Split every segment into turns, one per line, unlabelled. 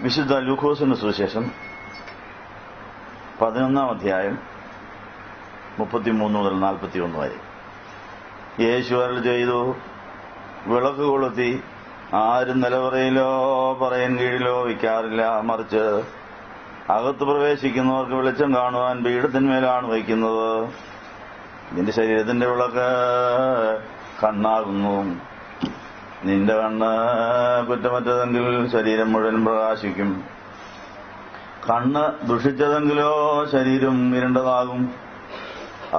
വിശുദ്ധ ലൂക്കോസിന്റെ സുവിശേഷം 11-ാം അധ്യായം 33 മുതൽ 41 വരെ. യേശു അരുളി ചെയ്തു, വിളക്ക് കൊളുത്തി ആരും നിലവറയിലോ പറയൻ കീഴിലോ വയ്ക്കാറില്ല, മറിച്ച് അകത്ത് പ്രവേശിക്കുന്നവർക്ക് വെളിച്ചം കാണുവാൻ പീഠത്തിന്മേലാണ് വയ്ക്കുന്നത്. നിന്റെ ശരീരത്തിന്റെ വിളക്ക് കണ്ണാകുന്നു. നിന്റെ കണ്ണ് കുറ്റമറ്റതെങ്കിൽ ശരീരം മുഴുവൻ പ്രകാശിക്കും. കണ്ണ് ദുഷിച്ചതെങ്കിലോ ശരീരം ഇരുണ്ടതാകും.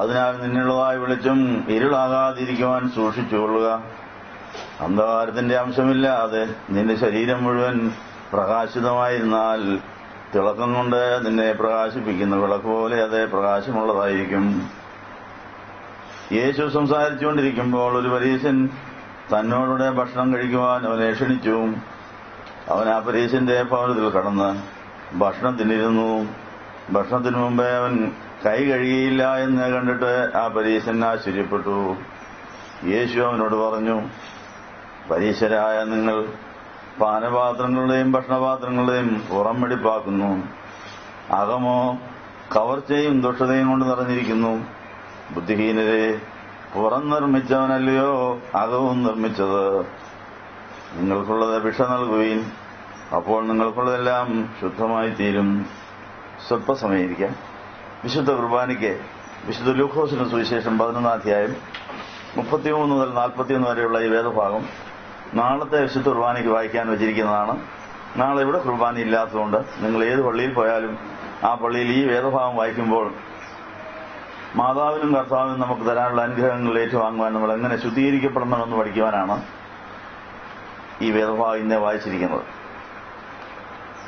അതിനാൽ നിന്നുള്ളതായ വെളിച്ചം ഇരുളാകാതിരിക്കുവാൻ സൂക്ഷിച്ചുകൊള്ളുക. അന്ധകാരത്തിന്റെ അംശമില്ലാതെ നിന്റെ ശരീരം മുഴുവൻ പ്രകാശിതമായിരുന്നാൽ തിളക്കം കൊണ്ട് നിന്നെ പ്രകാശിപ്പിക്കുന്ന വിളക്ക് പോലെ അത് പ്രകാശമുള്ളതായിരിക്കും. യേശു സംസാരിച്ചുകൊണ്ടിരിക്കുമ്പോൾ ഒരു പരീശൻ തന്നോടുകൂടെ ഭക്ഷണം കഴിക്കുവാൻ അവനെ ക്ഷണിച്ചു. അവൻ ആ പരീശന്റെ ഭവനത്തിൽ കടന്ന് ഭക്ഷണത്തിനിരുന്നു. ഭക്ഷണത്തിനു മുമ്പേ അവൻ കൈ കഴുകിയില്ല എന്ന് കണ്ടിട്ട് ആ പരീശൻ ആശ്ചര്യപ്പെട്ടു. യേശു അവനോട് പറഞ്ഞു, പരീശരായ നിങ്ങൾ പാനപാത്രങ്ങളുടെയും ഭക്ഷണപാത്രങ്ങളുടെയും പുറം വെടിപ്പാക്കുന്നു, അകമോ കവർച്ചയും ദുഷ്ടതയും കൊണ്ട് നിറഞ്ഞിരിക്കുന്നു. ബുദ്ധിഹീനരെ, പുറം നിർമ്മിച്ചവനല്ലയോ അകവും നിർമ്മിച്ചത്. നിങ്ങൾക്കുള്ളത് ഭിക്ഷ നൽകുവീൻ, അപ്പോൾ നിങ്ങൾക്കുള്ളതെല്ലാം ശുദ്ധമായി തീരും. സ്വല്പസമയം ഇരിക്കാം. വിശുദ്ധ കുർബാനയ്ക്ക് വിശുദ്ധ ലൂക്കോസിന്റെ സുവിശേഷം 11-ാം അധ്യായം 33 മുതൽ 41 വരെയുള്ള ഈ വേദഭാഗം നാളത്തെ വിശുദ്ധ കുർബാനയ്ക്ക് വായിക്കാൻ വെച്ചിരിക്കുന്നതാണ്. നാളെ ഇവിടെ കുർബാന ഇല്ലാത്തതുകൊണ്ട് നിങ്ങൾ ഏത് പള്ളിയിൽ പോയാലും ആ പള്ളിയിൽ ഈ വേദഭാഗം വായിക്കുമ്പോൾ മാതാവിനും കർത്താവിനും നമുക്ക് തരാനുള്ള അനുഗ്രഹങ്ങൾ ഏറ്റുവാങ്ങുവാൻ നമ്മൾ എങ്ങനെ ശുദ്ധീകരിക്കപ്പെടണമെന്ന് പഠിക്കുവാനാണ് ഈ വേദഭാഗം ഇന്നെ വായിച്ചിരിക്കുന്നത്.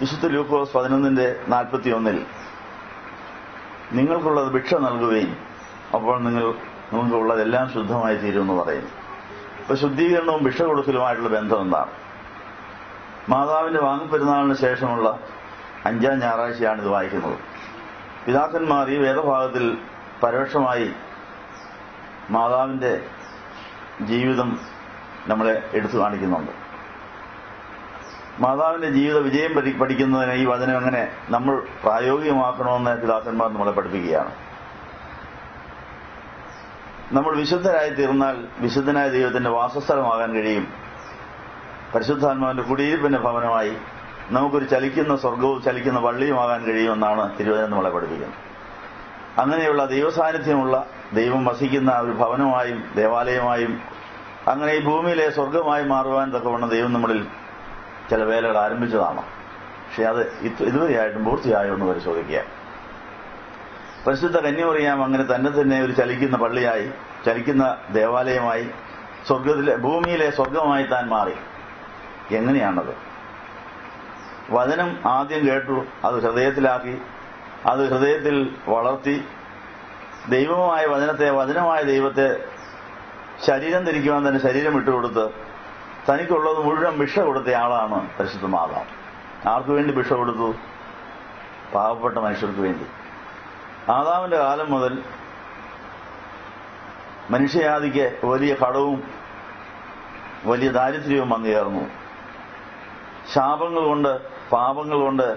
വിശുദ്ധ ലൂക്കോസ് 11:41 നിങ്ങൾക്കുള്ളത് ഭിക്ഷ നൽകുകയും അപ്പോൾ നിങ്ങൾക്കുള്ളതെല്ലാം ശുദ്ധമായി തീരുമെന്ന് പറയുന്നു. ഇപ്പൊ ശുദ്ധീകരണവും ഭിക്ഷ കൊടുക്കലുമായിട്ടുള്ള ബന്ധം എന്താണ്? മാതാവിന്റെ വാങ്ങപ്പെരുന്നാളിന് ശേഷമുള്ള 5-ാം ഞായറാഴ്ചയാണ് ഇത് വായിക്കുന്നത്. പിതാക്കന്മാർ ഈ വേദഭാഗത്തിൽ പരോക്ഷമായി മാതാവിന്റെ ജീവിതം നമ്മളെ എടുത്തു കാണിക്കുന്നുണ്ട്. മാതാവിന്റെ ജീവിത വിജയം പഠിക്കുന്നതിന് ഈ വചനം എങ്ങനെ നമ്മൾ പ്രായോഗികമാക്കണമെന്ന് പിതാക്കന്മാർ നമ്മളെ പഠിപ്പിക്കുകയാണ്. നമ്മൾ വിശുദ്ധരായി തീർന്നാൽ വിശുദ്ധനായ ദൈവത്തിന്റെ വാസസ്ഥലമാകാൻ കഴിയും. പരിശുദ്ധാത്മാവിന്റെ കുടിയിരിപ്പിന്റെ ഭവനമായി നമുക്കൊരു ചലിക്കുന്ന സ്വർഗവും ചലിക്കുന്ന പള്ളിയുമാകാൻ കഴിയുമെന്നാണ് തിരുവചനം നമ്മളെ പഠിപ്പിക്കുന്നത്. അങ്ങനെയുള്ള ദൈവസാന്നിധ്യമുള്ള ദൈവം വസിക്കുന്ന ഒരു ഭവനമായും ദേവാലയമായും അങ്ങനെ ഈ ഭൂമിയിലെ സ്വർഗമായി മാറുവാൻ തക്കവണ്ണം ദൈവം നമ്മളിൽ ചില വേലകൾ ആരംഭിച്ചതാണ്. പക്ഷെ അത് ഇതുവരെയായിട്ടും പൂർത്തിയായോ എന്ന് പരിശോധിക്കുക. പരിശുദ്ധ കന്യമറിയാം അങ്ങനെ തന്നെ ഒരു ചലിക്കുന്ന പള്ളിയായി, ചലിക്കുന്ന ദേവാലയമായി, ഭൂമിയിലെ സ്വർഗമായി താൻ മാറി. എങ്ങനെയാണത്? വചനം ആദ്യം കേട്ടു, അത് ഹൃദയത്തിലാക്കി, അത് ഹൃദയത്തിൽ വളർത്തി, ദൈവമായ വചനത്തെ, വചനമായ ദൈവത്തെ ശരീരം ധരിക്കുവാൻ തന്നെ ശരീരം വിട്ടുകൊടുത്ത് തനിക്കുള്ളത് മുഴുവൻ ഭിക്ഷ കൊടുത്ത ആളാണ് പരിശുദ്ധ മാതാവ്. ആർക്കു വേണ്ടി ഭിക്ഷ കൊടുത്തു? പാവപ്പെട്ട മനുഷ്യർക്ക് വേണ്ടി. ആദാമിന്റെ കാലം മുതൽ മനുഷ്യജാതിക്ക് വലിയ കടവും വലിയ ദാരിദ്ര്യവും വന്നുചേർന്നു. ശാപങ്ങൾ കൊണ്ട്, പാപങ്ങൾ കൊണ്ട്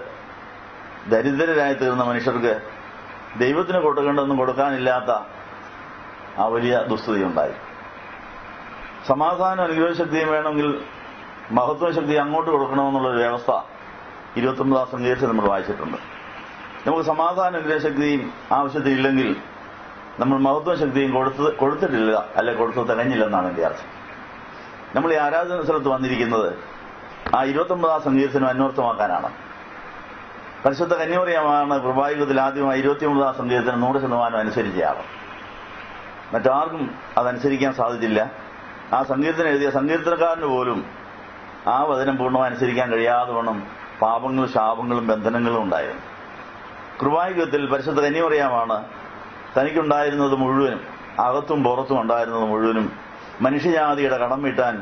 ദരിദ്രരായി തീർന്ന മനുഷ്യർക്ക് ദൈവത്തിന് കൊടുക്കേണ്ടതൊന്നും കൊടുക്കാനില്ലാത്ത ആ വലിയ ദുസ്ഥിതിയുണ്ടായി. സമാധാനം അനുഗ്രഹശക്തിയും വേണമെങ്കിൽ മഹത്വശക്തി അങ്ങോട്ട് കൊടുക്കണമെന്നുള്ളൊരു വ്യവസ്ഥ 29-ാം സങ്കീർത്തനം നമ്മൾ വായിച്ചിട്ടുണ്ട്. നമുക്ക് സമാധാന അനുഗ്രഹശക്തിയും ആവശ്യത്തിലില്ലെങ്കിൽ നമ്മൾ മഹത്വശക്തിയും കൊടുത്തിട്ടില്ല, അല്ലെ കൊടുത്തു തികഞ്ഞില്ലെന്നാണ് എന്റെ അർത്ഥം. നമ്മൾ ഈ ആരാധന സ്ഥലത്ത് വന്നിരിക്കുന്നത് ആ 29-ാം സങ്കീർത്തനം അന്വർത്ഥമാക്കാനാണ്. പരിശുദ്ധ കന്യമറിയാമാണ് കൃപായുഗത്തിൽ ആദ്യമായി 23-ാം സങ്കീർത്തനം 100% അനുസരിച്ചയാളും. മറ്റാർക്കും അതനുസരിക്കാൻ സാധിച്ചില്ല. ആ സങ്കീർത്തനം എഴുതിയ സങ്കീർത്തനക്കാരന് പോലും ആ വചനം പൂർണ്ണമായി അനുസരിക്കാൻ കഴിയാതെ വണ്ണം പാപങ്ങളും ശാപങ്ങളും ബന്ധനങ്ങളും ഉണ്ടായിരുന്നു. കൃപായുഗത്തിൽ പരിശുദ്ധ കന്യമറിയാമാണ് തനിക്കുണ്ടായിരുന്നത് മുഴുവനും, അകത്തും പുറത്തും ഉണ്ടായിരുന്നത് മുഴുവനും മനുഷ്യജാതിയുടെ കടം വീട്ടാൻ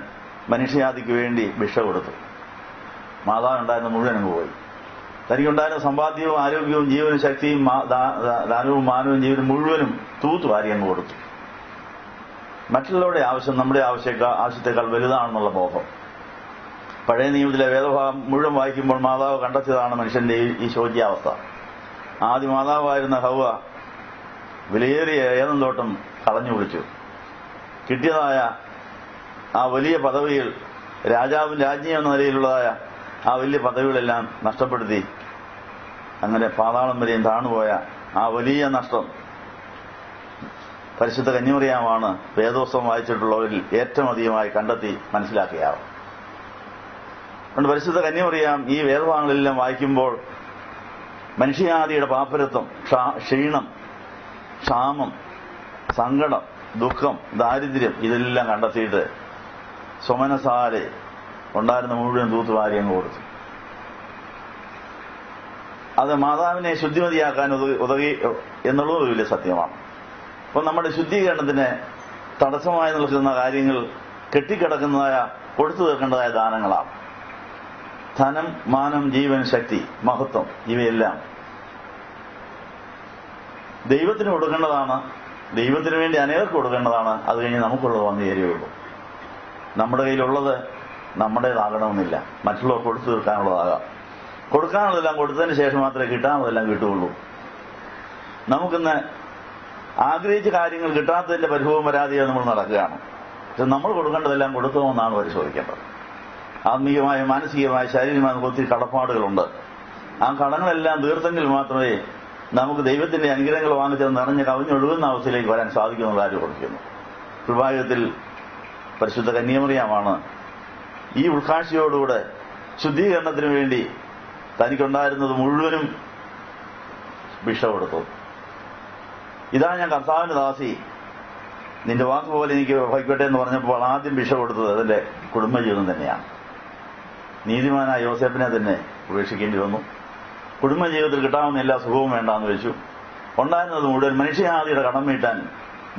മനുഷ്യജാതിക്ക് വേണ്ടി ഭിക്ഷ കൊടുത്തു. മാതാവുണ്ടായിരുന്ന മുഴുവനും പോയി. തനിക്കുണ്ടായിരുന്ന സമ്പാദ്യവും ആരോഗ്യവും ജീവനും ശക്തിയും ദാനവും മാനവും ജീവനും മുഴുവനും തൂത്തുവാരി അങ്ങ് കൊടുത്തു. മറ്റുള്ളവരുടെ ആവശ്യം നമ്മുടെ ആവശ്യത്തെക്കാൾ വലുതാണെന്നുള്ള ബോധം. പഴയ നിയമത്തിലെ വേദഭാഗം മുഴുവൻ വായിക്കുമ്പോൾ മാതാവ് കണ്ടെത്തിയതാണ് മനുഷ്യന്റെ ഈ ശോച്യാവസ്ഥ. ആദ്യ മാതാവായിരുന്ന ഹവ്വ വിലയേറിയ ഏദൻ തോട്ടം കളഞ്ഞു കുളിച്ചു. കിട്ടിയതായ ആ വലിയ പദവികൾ, രാജാവും രാജ്ഞി എന്ന നിലയിലുള്ളതായ ആ വലിയ പദവികളെല്ലാം നഷ്ടപ്പെടുത്തി അങ്ങനെ പാതാളം വരെയും താണുപോയ ആ വലിയ നഷ്ടം പരിശുദ്ധ കന്യമറിയാമാണ് വേദോത്സവം വായിച്ചിട്ടുള്ളവരിൽ ഏറ്റവും അധികമായി കണ്ടെത്തി മനസ്സിലാക്കിയാവും. അതുകൊണ്ട് പരിശുദ്ധ കന്യമറിയാം ഈ വേദഭാഗങ്ങളെല്ലാം വായിക്കുമ്പോൾ മനുഷ്യജാതിയുടെ പാപ്പരത്വം, ക്ഷീണം, ക്ഷാമം, സങ്കടം, ദുഃഖം, ദാരിദ്ര്യം ഇതെല്ലാം കണ്ടെത്തിയിട്ട് സ്വമനസാലെ ഉണ്ടായിരുന്ന മുഴുവൻ തൂത്തുവാരി അങ്ങ് കൊടുത്തു. അത് മാതാവിനെ ശുദ്ധിമതിയാക്കാൻ ഉതകി എന്നുള്ളത് ഒരു വലിയ സത്യമാണ്. അപ്പം നമ്മുടെ ശുദ്ധീകരണത്തിന് തടസ്സമായി നിൽക്കുന്ന കാര്യങ്ങൾ കെട്ടിക്കിടക്കുന്നതായ കൊടുത്തു തീർക്കേണ്ടതായ ദാനങ്ങളാണ്. ധനം, മാനം, ജീവൻ, ശക്തി, മഹത്വം ഇവയെല്ലാം ദൈവത്തിന് കൊടുക്കേണ്ടതാണ്. ദൈവത്തിന് വേണ്ടി അനേകർക്ക് കൊടുക്കേണ്ടതാണ്. അത് കഴിഞ്ഞ് നമുക്കുള്ളത് വന്നു ചേരുകയുള്ളൂ. നമ്മുടെ കയ്യിലുള്ളത് നമ്മുടേതാകണമെന്നില്ല, മറ്റുള്ളവർ കൊടുത്തു തീർക്കാനുള്ളതാകാം. കൊടുക്കാനുള്ളതെല്ലാം കൊടുത്തതിന് ശേഷം മാത്രമേ കിട്ടാനുള്ളതെല്ലാം കിട്ടുകയുള്ളൂ. നമുക്കിന്ന് ആഗ്രഹിച്ച കാര്യങ്ങൾ കിട്ടാത്തതിന്റെ പരിഭവം വരാതെയോ നമ്മൾ നടക്കുകയാണ്. പക്ഷെ നമ്മൾ കൊടുക്കേണ്ടതെല്ലാം കൊടുക്കുമെന്നാണ് പരിശോധിക്കേണ്ടത്. ആത്മീയമായ, മാനസികമായ, ശാരീരികമായ ഒത്തിരി കടപ്പാടുകളുണ്ട്. ആ കടങ്ങളെല്ലാം തീർത്തെങ്കിൽ മാത്രമേ നമുക്ക് ദൈവത്തിന്റെ അനുഗ്രഹങ്ങൾ വാങ്ങിച്ചത് നിറഞ്ഞ് കവിഞ്ഞൊഴുകുന്ന അവസ്ഥയിലേക്ക് വരാൻ സാധിക്കുന്ന കാര്യം കൊടുക്കുന്നു. കൃപായുഗത്തിൽ പരിശുദ്ധ കന്യമറിയാമാണ് ഈ ഉൾക്കാഴ്ചയോടുകൂടെ ശുദ്ധീകരണത്തിന് വേണ്ടി തനിക്കുണ്ടായിരുന്നത് മുഴുവനും ഭിക്ഷ കൊടുത്തു. ഇതാ ഞാൻ കർത്താവിന്റെ ദാസി, നിന്റെ വാക്ക് പോലെ എനിക്ക് ഭവിക്കട്ടെ എന്ന് പറഞ്ഞപ്പോൾ ആദ്യം ഭിക്ഷ കൊടുത്തത് അതിന്റെ കുടുംബജീവിതം തന്നെയാണ്. നീതിമാനായ യോസേപ്പിനെ തന്നെ ഉപേക്ഷിക്കേണ്ടി വന്നു. കുടുംബജീവിതത്തിൽ കിട്ടാവുന്ന എല്ലാ സുഖവും വേണ്ടാന്ന് വെച്ചു. ഉണ്ടായിരുന്നത് മുഴുവൻ മനുഷ്യജാതിയുടെ കടം വീട്ടാൻ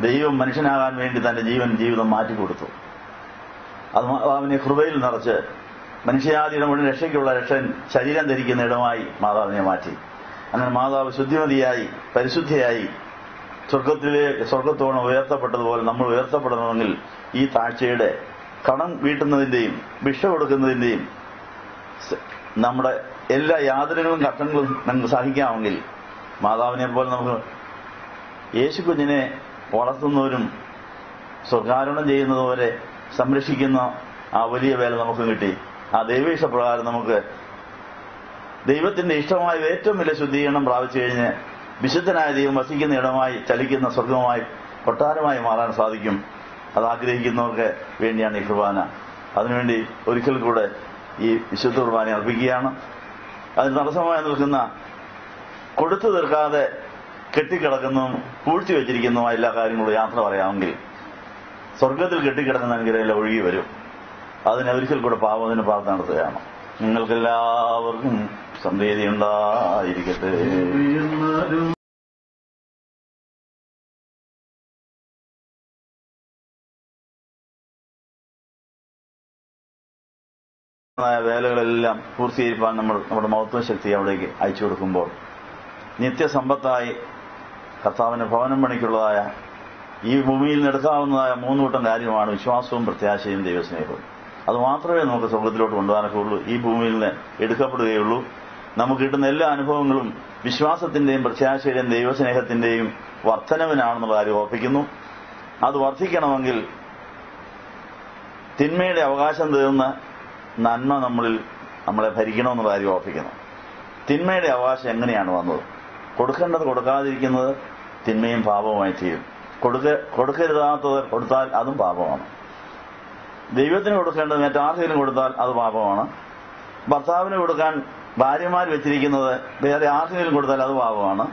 ദൈവം മനുഷ്യനാകാൻ വേണ്ടി തന്റെ ജീവിതം മാറ്റിക്കൊടുത്തു. അത് മാതാവിനെ കൃപയിൽ നിറച്ച് മനുഷ്യജാതിയുടെ മുഴുവൻ രക്ഷയ്ക്കുള്ള രക്ഷൻ ശരീരം ധരിക്കുന്ന ഇടമായി മാതാവിനെ മാറ്റി. അങ്ങനെ മാതാവ് ശുദ്ധിമതിയായി, പരിശുദ്ധിയായി സ്വർഗത്തോളം ഉയർത്തപ്പെട്ടതുപോലെ നമ്മൾ ഉയർത്തപ്പെടണമെങ്കിൽ ഈ താഴ്ചയുടെ കടം വീട്ടുന്നതിന്റെയും ഭിക്ഷ കൊടുക്കുന്നതിന്റെയും നമ്മുടെ എല്ലാ യാതനകളും ഘട്ടങ്ങളും നമുക്ക് സഹിക്കാമെങ്കിൽ മാതാവിനെ പോലെ നമുക്ക് യേശു കുഞ്ഞിനെ വളർത്തുന്നവരും സ്വർഗാരോഹണം ചെയ്യുന്നതുവരെ സംരക്ഷിക്കുന്ന ആ വലിയ വേല നമുക്ക് കിട്ടി. ആ ദൈവേഷ്ടപ്രകാരം നമുക്ക് ദൈവത്തിന്റെ ഇഷ്ടമായ ഏറ്റവും വലിയ ശുദ്ധീകരണം പ്രാപിച്ചു കഴിഞ്ഞ് വിശുദ്ധനായ ദൈവം വസിക്കുന്ന ഇടമായി ചലിക്കുന്ന സ്വർഗമായി കൊട്ടാരമായി മാറാൻ സാധിക്കും. അത് ആഗ്രഹിക്കുന്നവർക്ക് വേണ്ടിയാണ് ഈ കുർബാന. അതിനുവേണ്ടി ഒരിക്കൽ കൂടെ ഈ വിശുദ്ധ കുർബാന അർപ്പിക്കുകയാണ്. അതിന് തടസ്സമായി നിൽക്കുന്ന, കൊടുത്തു തീർക്കാതെ കെട്ടിക്കിടക്കുന്നതും പൂഴ്ത്തിവെച്ചിരിക്കുന്നതുമായ എല്ലാ കാര്യങ്ങളും യാത്ര പറയാമെങ്കിൽ സ്വർഗത്തിൽ കെട്ടിക്കിടക്കുന്ന അനുഗ്രഹം ഒഴുകി വരും. അതിന് ഒരിക്കൽ കൂടെ പാപത്തിന് പ്രാർത്ഥന നടത്തുകയാണ്. നിങ്ങൾക്കെല്ലാവർക്കും സമൃദ്ധി ഉണ്ടായിരിക്കട്ടെ. വേലകളെല്ലാം പൂർത്തീകരിക്കാൻ നമ്മൾ നമ്മുടെ മഹത്വശക്തി അവിടേക്ക് അയച്ചു കൊടുക്കുമ്പോൾ നിത്യസമ്പത്തായി കർത്താവിന്റെ ഭവനം പണിക്കുള്ളതായ ഈ ഭൂമിയിൽ എടുക്കാവുന്നതായ 3 കൂട്ടം കാര്യമാണ് വിശ്വാസവും, പ്രത്യാശയും, ദൈവസ്നേഹവും. അത് മാത്രമേ നമുക്ക് സ്വർഗത്തിലോട്ട് കൊണ്ടുപോകാനൊക്കെ ഉള്ളൂ. ഈ ഭൂമിയിൽ നിന്ന് എടുക്കപ്പെടുകയുള്ളൂ. നമുക്ക് കിട്ടുന്ന എല്ലാ അനുഭവങ്ങളും വിശ്വാസത്തിന്റെയും പ്രത്യാശയുടെയും ദൈവസ്നേഹത്തിന്റെയും വർധനവിനാണെന്നുള്ള കാര്യം ഓർപ്പിക്കുന്നു. അത് വർദ്ധിക്കണമെങ്കിൽ തിന്മയുടെ അവകാശം തീർന്ന് നന്മ നമ്മളെ ഭരിക്കണമെന്നുള്ള കാര്യം ഓർപ്പിക്കുന്നു. തിന്മയുടെ അവകാശം എങ്ങനെയാണ് വന്നത്? കൊടുക്കേണ്ടത് കൊടുക്കാതിരിക്കുന്നത് തിന്മയും പാപവുമായി തീരും. കൊടുക്കരുതാത്തത് കൊടുത്താൽ അതും പാപമാണ്. ദൈവത്തിന് കൊടുക്കേണ്ടത് മറ്റാർക്കെങ്കിലും കൊടുത്താൽ അത് പാപമാണ്. ഭർത്താവിന് കൊടുക്കാൻ ഭാര്യമാർ വെച്ചിരിക്കുന്നത് വേറെ ആർക്കെങ്കിലും കൊടുത്താൽ അത് പാപമാണ്.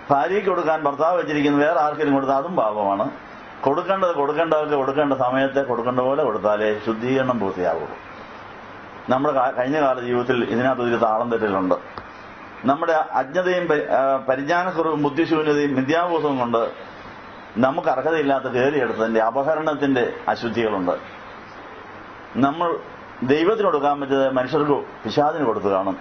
ഭാര്യയ്ക്ക് കൊടുക്കാൻ ഭർത്താവ് വെച്ചിരിക്കുന്നത് വേറെ ആർക്കെങ്കിലും കൊടുത്താൽ അതും പാപമാണ്. കൊടുക്കേണ്ടവർക്ക് കൊടുക്കേണ്ട സമയത്ത് കൊടുക്കേണ്ട പോലെ കൊടുത്താലേ ശുദ്ധീകരണം പൂർത്തിയാവുള്ളൂ. നമ്മുടെ കഴിഞ്ഞ കാല ജീവിതത്തിൽ ഇതിനകത്തൊരു താളം തെറ്റലുണ്ട്. നമ്മുടെ അജ്ഞതയും പരിജ്ഞാനക്കുറവും ബുദ്ധിശൂന്യതയും വിദ്യാഭ്യാസവും കൊണ്ട് നമുക്ക് അർഹതയില്ലാത്ത കയറിയെടുത്തതിന്റെ അപഹരണത്തിന്റെ അശുദ്ധികളുണ്ട്. നമ്മൾ ദൈവത്തിന് കൊടുക്കാൻ പറ്റത് മനുഷ്യർക്ക് പിശാചിന് കൊടുത്തു കാണും.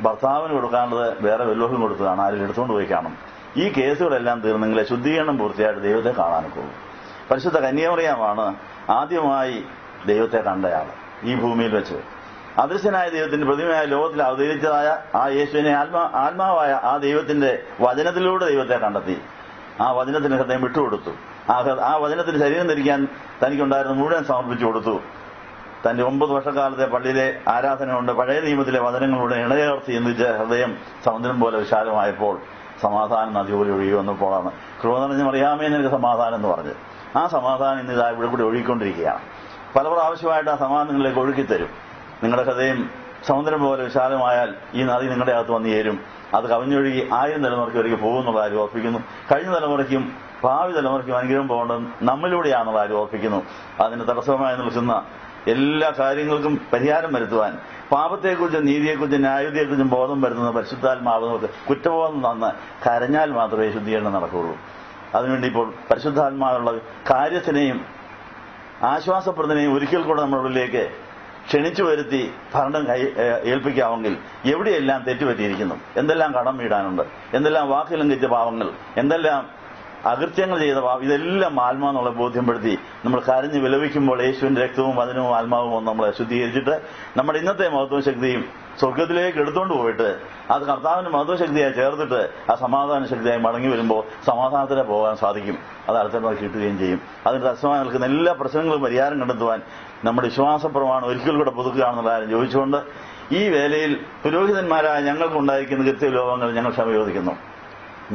ഭർത്താവിന് കൊടുക്കാനുള്ളത് വേറെ വല്ലവർക്കും കൊടുത്തു കാണും, ആരും എടുത്തുകൊണ്ട് പോയി കാണും. ഈ കേസുകളെല്ലാം തീർന്നെങ്കിലേ ശുദ്ധീകരണം പൂർത്തിയായിട്ട് ദൈവത്തെ കാണാനൊക്കെ ഉള്ളൂ. പരിശുദ്ധ കന്യാമറിയാമാണ് ആദ്യമായി ദൈവത്തെ കണ്ടയാൾ ഈ ഭൂമിയിൽ വെച്ച്. അദൃശ്യനായ ദൈവത്തിന്റെ പ്രതിമയായ ലോകത്തിൽ അവതരിച്ചതായ ആ യേശുവിനെ ആത്മാവായ ആ ദൈവത്തിന്റെ വചനത്തിലൂടെ ദൈവത്തെ കണ്ടെത്തി. ആ വചനത്തിന് ഹൃദയം വിട്ടുകൊടുത്തു. ആ വചനത്തിന് ശരീരം ധരിക്കാൻ തനിക്കുണ്ടായിരുന്ന മുഴുവൻ സമർപ്പിച്ചു കൊടുത്തു. തന്റെ 9 വർഷക്കാലത്തെ പള്ളിയിലെ ആരാധന കൊണ്ട് പഴയ നിയമത്തിലെ വചനങ്ങളുടെ ഇണചേർത്ത് ചിന്തിച്ച ഹൃദയം സമുദ്രം പോലെ വിശാലമായപ്പോൾ സമാധാനം നദി പോലെ ഒഴുകി വന്നപ്പോഴാണ് കൃപ നിറഞ്ഞ മറിയാമേ നിനക്ക് സമാധാനം എന്ന് പറഞ്ഞത്. ആ സമാധാനം ഇന്ന് ഇതാ ഇവിടെ കൂടി ഒഴുകിക്കൊണ്ടിരിക്കുകയാണ്. പല പ്രാവശ്യമായിട്ട് ആ സമാധാനം നിങ്ങളിലേക്ക് ഒഴുകിത്തരും. നിങ്ങളുടെ ഹൃദയം സമുദ്രം പോലെ വിശാലമായാൽ ഈ നദി നിങ്ങളുടെ അകത്ത് വന്നു ചേരും. അത് കവിഞ്ഞൊഴുകി 1000 തലമുറയ്ക്ക് ഒരിക്കൽ പോകുന്നുള്ള കാര്യം ഓർപ്പിക്കുന്നു. കഴിഞ്ഞ തലമുറയ്ക്കും ഭാവി തലമുറയ്ക്കും അനുഗ്രഹം പോകേണ്ടത് നമ്മിലൂടെയാണെന്നുള്ള കാര്യം ഓർപ്പിക്കുന്നു. അതിന് തടസ്സമായി നിൽക്കുന്ന എല്ലാ കാര്യങ്ങൾക്കും പരിഹാരം വരുത്തുവാൻ, പാപത്തെക്കുറിച്ചും നീതിയെക്കുറിച്ചും ന്യായവിധിയെക്കുറിച്ചും ബോധം വരുത്തുന്ന പരിശുദ്ധാത്മാവ് നമുക്ക് കുറ്റബോധം തന്ന് കരഞ്ഞാൽ മാത്രമേ ശുദ്ധീകരണം നടക്കുകയുള്ളൂ. അതിനുവേണ്ടി ഇപ്പോൾ പരിശുദ്ധാത്മാവുള്ള കാര്യത്തിനെയും ആശ്വാസപ്രദനെയും ഒരിക്കൽ കൂടെ നമ്മുടെ ഉള്ളിലേക്ക് ക്ഷണിച്ചു വരുത്തി ഭരണം ഏൽപ്പിക്കാമെങ്കിൽ എവിടെയെല്ലാം തെറ്റുപറ്റിയിരിക്കുന്നു, എന്തെല്ലാം കടം വീടാനുണ്ട്, എന്തെല്ലാം വാക്ക് ലംഘിച്ച പാവങ്ങൾ, എന്തെല്ലാം അകൃത്യങ്ങൾ ചെയ്ത പാവം, ഇതെല്ലാം ആത്മാവെന്നുള്ള ബോധ്യപ്പെടുത്തി നമ്മൾ കരഞ്ഞ് വിലപിക്കുമ്പോൾ യേശുവിന്റെ രക്തവും വചനവും ആത്മാവും നമ്മളെ ശുദ്ധീകരിച്ചിട്ട് നമ്മുടെ ഇന്നത്തെ മഹത്വ ശക്തിയും സ്വർഗത്തിലേക്ക് എടുത്തുകൊണ്ട് പോയിട്ട് അത് കർത്താവിന്റെ മഹത്വശക്തിയായി ചേർത്തിട്ട് ആ സമാധാന ശക്തിയായി മടങ്ങി വരുമ്പോൾ സമാധാനത്തിലെ പോകാൻ സാധിക്കും. അത് അടുത്തമായി കിട്ടുകയും ചെയ്യും. അതിന് തടസ്സമായി നിൽക്കുന്ന എല്ലാ പ്രശ്നങ്ങളും പരിഹാരം കണ്ടെത്തുവാൻ നമ്മുടെ വിശ്വാസപ്രമാണം ഒരിക്കൽ കൂടെ പുതുക്കുകയാണെന്നുള്ള കാര്യം ചോദിച്ചുകൊണ്ട് ഈ വേലയിൽ പുരോഹിതന്മാരായ ഞങ്ങൾക്കുണ്ടായിരിക്കുന്ന കൃത്യലോകങ്ങൾ ഞങ്ങൾ ക്ഷമ ചോദിക്കുന്നു.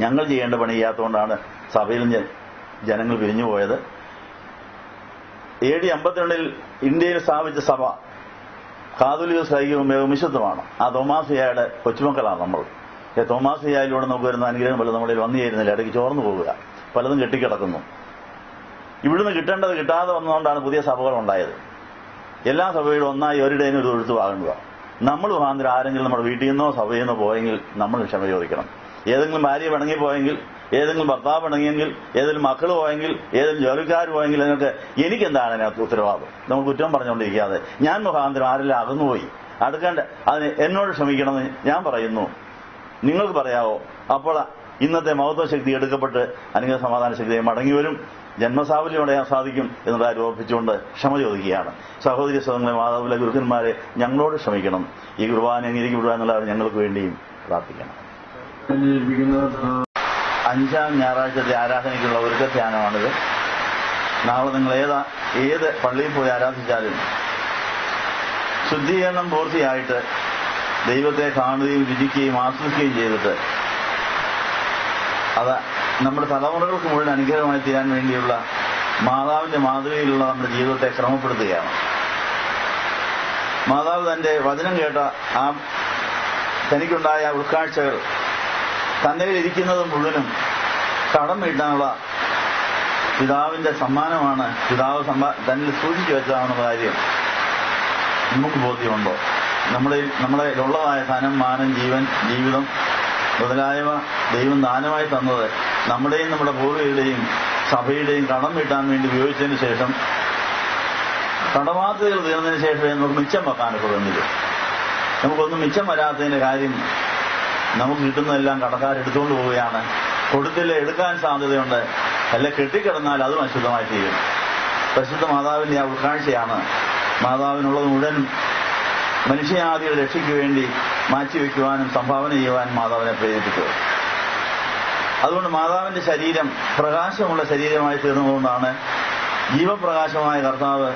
ഞങ്ങൾ ചെയ്യേണ്ട പണി ചെയ്യാത്തതുകൊണ്ടാണ് സഭയിൽ ജനങ്ങൾ പിരിഞ്ഞുപോയത്. AD 52 ഇന്ത്യയിൽ സ്ഥാപിച്ച സഭ കാതോലിക സൈക്യവും വിശുദ്ധമാണ്. ആ തോമാസിയായുടെ കൊച്ചുമക്കളാണ് നമ്മൾ. തോമാസിയായിലൂടെ നമുക്ക് വരുന്ന അനുഗ്രഹം പലതും നമ്മളിൽ വന്നു ചേരുന്നില്ല. ഇടയ്ക്ക് ചോർന്നു പോവുക, പലതും കെട്ടിക്കിടക്കുന്നു. ഇവിടുന്ന് കിട്ടേണ്ടത് കിട്ടാതെ വന്നതുകൊണ്ടാണ് പുതിയ സഭകൾ ഉണ്ടായത്. എല്ലാ സഭയിലും ഒന്നായി ഒരിടേനും ഒരു തൊഴുത്തുവാകുക. നമ്മൾ മുഖാന്തരം ആരെങ്കിലും നമ്മുടെ വീട്ടിൽ നിന്നോ സഭയിൽ നിന്നോ പോയെങ്കിൽ നമ്മൾ ക്ഷമ ചോദിക്കണം. ഏതെങ്കിലും ഭാര്യ പിണങ്ങിപ്പോയെങ്കിൽ, ഏതെങ്കിലും ഭർത്താവ് പിണങ്ങിയെങ്കിൽ, ഏതെങ്കിലും മക്കൾ പോയെങ്കിൽ, ഏതെങ്കിലും ജോലിക്കാർ പോയെങ്കിൽ എനിക്കെന്താണ് അതിനകത്ത് ഉത്തരവാദിത്വം? നമ്മൾ കുറ്റം പറഞ്ഞുകൊണ്ടിരിക്കാതെ ഞാൻ മുഖാന്തരം ആരെല്ലാം അകന്നുപോയി അടുക്കേണ്ട അതിന് എന്നോട് ക്ഷമിക്കണമെന്ന് ഞാൻ പറയുന്നു. നിങ്ങൾക്ക് പറയാവോ? അപ്പോൾ ഇന്നത്തെ മഹത്വ ശക്തി എടുക്കപ്പെട്ട് അനുഗ്രഹ സമാധാന ശക്തിയെ മടങ്ങി വരും. ജന്മസാഫല്യം അടയാൻ സാധിക്കും എന്നുള്ള കാര്യം ഓർപ്പിച്ചുകൊണ്ട് ക്ഷമ ചോദിക്കുകയാണ്. സഹോദരി സഹോദരങ്ങളെ, മാതാപിതാക്കളെ, ഗുരുക്കന്മാരെ ഞങ്ങളോട് ക്ഷമിക്കണം. ഈ കുർബാന അംഗീകരിക്കപ്പെടുക എന്നുള്ളത് ഞങ്ങൾക്ക് വേണ്ടിയും പ്രാർത്ഥിക്കണം. 5ാം ഞായറാഴ്ചത്തെ ആരാധനയ്ക്കുള്ള ഒരുക്ക ധ്യാനമാണിത്. നാളെ നിങ്ങൾ ഏത് പള്ളിയിൽ പോയി ആരാധിച്ചാലും ശുദ്ധീകരണം പൂർത്തിയായിട്ട് ദൈവത്തെ കാണുകയും രുചിക്കുകയും ആസ്വദിക്കുകയും ചെയ്തിട്ട് അത് നമ്മുടെ തലമുറകൾക്ക് മുഴുവൻ അനുഗ്രഹമായി തീരാൻ വേണ്ടിയുള്ള മാതാവിന്റെ മാതൃകയിലുള്ള നമ്മുടെ ജീവിതത്തെ ക്രമപ്പെടുത്തുകയാണ്. മാതാവ് തന്റെ വചനം കേട്ട ആ തനിക്കുണ്ടായ ഉൾക്കാഴ്ചകൾ തന്റെ ഇരിക്കുന്നത് മുഴുവനും കടം വീട്ടാനുള്ള പിതാവിന്റെ സമ്മാനമാണ്. പിതാവ് തന്നിൽ സൂക്ഷിച്ചു വെച്ചതാണെന്ന കാര്യം നമുക്ക് ബോധ്യമുണ്ടോ? നമ്മുടെ ഉള്ളതായ ധനം, മാനം, ജീവൻ, ജീവിതം മുതലായവ ദൈവം ദാനമായി തന്നത് നമ്മുടെയും നമ്മുടെ പൂർവികരുടെയും സഭയുടെയും കടം വീട്ടാൻ വേണ്ടി ഉപയോഗിച്ചതിന് ശേഷം കടബാധ്യതകൾ തീർന്നതിന് ശേഷമേ നമുക്ക് മിച്ചം വെക്കാനൊക്കെ വന്നില്ല. നമുക്കൊന്നും മിച്ചം വരാത്തതിന്റെ കാര്യം നമുക്ക് കിട്ടുന്നതെല്ലാം കടക്കാരെടുത്തുകൊണ്ട് പോവുകയാണ്. കൊടുത്തില്ല, എടുക്കാൻ സാധ്യതയുണ്ട്. അല്ലെ കെട്ടിക്കിടന്നാൽ അതും അശുദ്ധമായി തീരും. പരിശുദ്ധ മാതാവിന്റെ ആ ഉൾക്കാഴ്ചയാണ് മാതാവിനുള്ളത് മുഴുവൻ മനുഷ്യജാതിയുടെ രക്ഷയ്ക്ക് വേണ്ടി മാറ്റിവെക്കുവാനും സംഭാവന ചെയ്യുവാനും മാതാവിനെ പ്രേരിപ്പിച്ചത്. അതുകൊണ്ട് മാതാവിന്റെ ശരീരം പ്രകാശമുള്ള ശരീരമായി തീർന്നതുകൊണ്ടാണ് ജീവപ്രകാശമായ കർത്താവ്